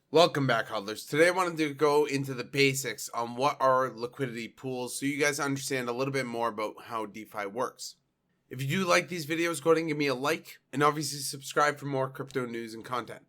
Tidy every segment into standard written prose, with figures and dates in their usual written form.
Welcome back, Hodlers. Today I wanted to go into the basics on what are liquidity pools so you guys understand a little bit more about how DeFi works. If you do like these videos, go ahead and give me a like and obviously subscribe for more crypto news and content.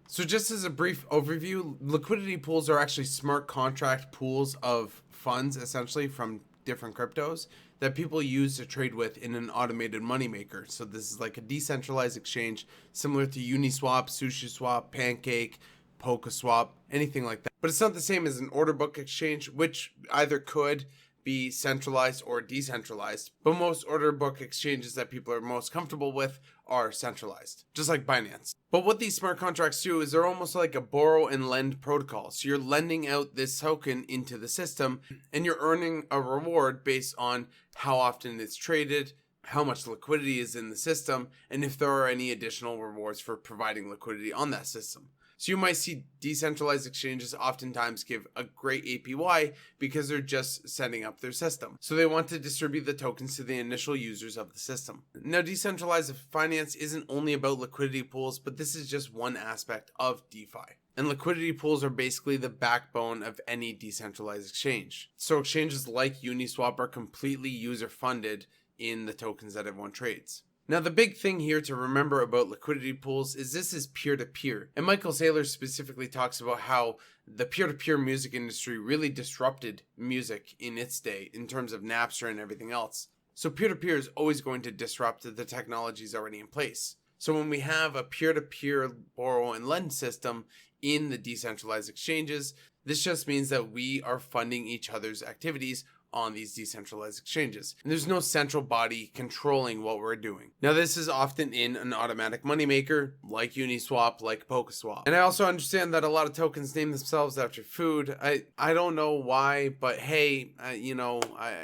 So just as a brief overview, liquidity pools are actually smart contract pools of funds essentially from different cryptos that people use to trade with in an automated moneymaker. So this is like a decentralized exchange similar to Uniswap, SushiSwap, Pancake, Polkaswap, anything like that. But it's not the same as an order book exchange, which either could be centralized or decentralized. But most order book exchanges that people are most comfortable with are centralized, just like Binance. But what these smart contracts do is they're almost like a borrow and lend protocol. So you're lending out this token into the system and you're earning a reward based on how often it's traded, how much liquidity is in the system, and if there are any additional rewards for providing liquidity on that system. So you might see decentralized exchanges oftentimes give a great APY because they're just setting up their system. So they want to distribute the tokens to the initial users of the system. Now, decentralized finance isn't only about liquidity pools, but this is just one aspect of DeFi. And liquidity pools are basically the backbone of any decentralized exchange. So exchanges like Uniswap are completely user-funded in the tokens that everyone trades. Now, the big thing here to remember about liquidity pools is this is peer-to-peer. And Michael Saylor specifically talks about how the peer-to-peer music industry really disrupted music in its day in terms of Napster and everything else. So peer-to-peer is always going to disrupt the technologies already in place. So when we have a peer-to-peer borrow and lend system in the decentralized exchanges, this just means that we are funding each other's activities on these decentralized exchanges. And there's no central body controlling what we're doing. Now, this is often in an automatic moneymaker like Uniswap, like Polkaswap. And I also understand that a lot of tokens name themselves after food. I don't know why, but hey,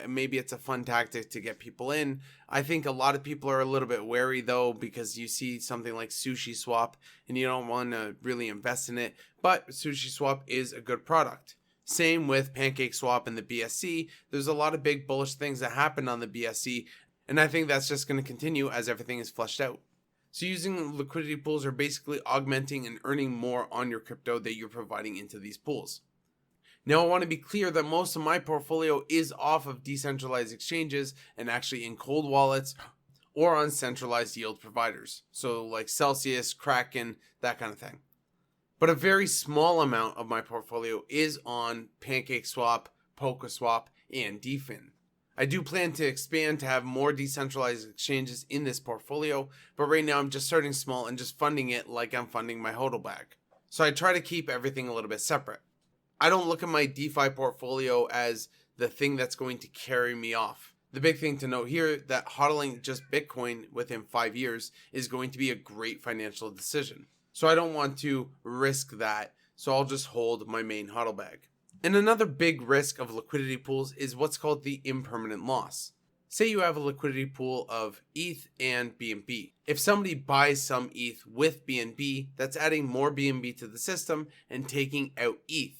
maybe it's a fun tactic to get people in. I think a lot of people are a little bit wary though, because you see something like SushiSwap and you don't want to really invest in it, but SushiSwap is a good product. Same with PancakeSwap and the BSC. There's a lot of big bullish things that happen on the BSC, and I think that's just going to continue as everything is fleshed out. So using liquidity pools are basically augmenting and earning more on your crypto that you're providing into these pools. Now, I want to be clear that most of my portfolio is off of decentralized exchanges and actually in cold wallets or on centralized yield providers. So like Celsius, Kraken, that kind of thing. But a very small amount of my portfolio is on PancakeSwap, Polkaswap, and DFYN. I do plan to expand to have more decentralized exchanges in this portfolio, but right now I'm just starting small and just funding it like I'm funding my hodl bag. So I try to keep everything a little bit separate. I don't look at my DeFi portfolio as the thing that's going to carry me off. The big thing to note here that hodling just Bitcoin within 5 years is going to be a great financial decision. So I don't want to risk that, so I'll just hold my main hodl bag. And another big risk of liquidity pools is what's called the impermanent loss. Say you have a liquidity pool of ETH and BNB. If somebody buys some ETH with BNB, that's adding more BNB to the system and taking out ETH.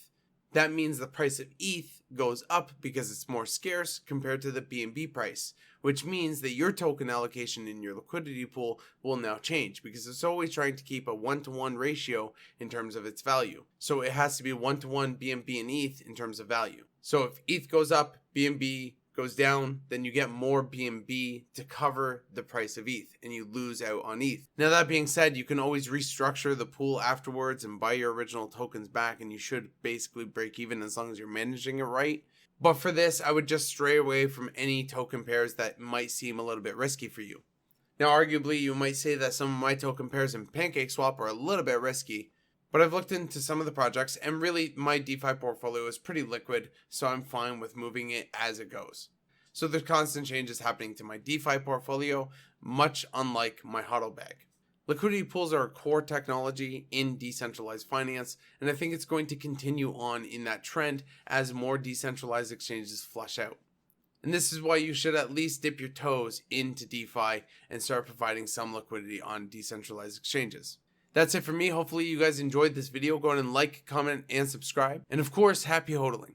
That means the price of ETH goes up because it's more scarce compared to the BNB price, which means that your token allocation in your liquidity pool will now change because it's always trying to keep a 1-to-1 ratio in terms of its value. So it has to be 1-to-1 BNB and ETH in terms of value. So if ETH goes up, BNB goes down, then you get more BNB to cover the price of ETH and you lose out on ETH. Now, that being said, you can always restructure the pool afterwards and buy your original tokens back, and you should basically break even as long as you're managing it right. But for this, I would just stray away from any token pairs that might seem a little bit risky for you. Now, arguably, you might say that some of my token pairs in PancakeSwap are a little bit risky, but I've looked into some of the projects, and really my DeFi portfolio is pretty liquid, so I'm fine with moving it as it goes. So there's constant changes happening to my DeFi portfolio, much unlike my hodl bag. Liquidity pools are a core technology in decentralized finance, and I think it's going to continue on in that trend as more decentralized exchanges flush out. And this is why you should at least dip your toes into DeFi and start providing some liquidity on decentralized exchanges. That's it for me. Hopefully you guys enjoyed this video. Go ahead and like, comment, and subscribe. And of course, happy hodling.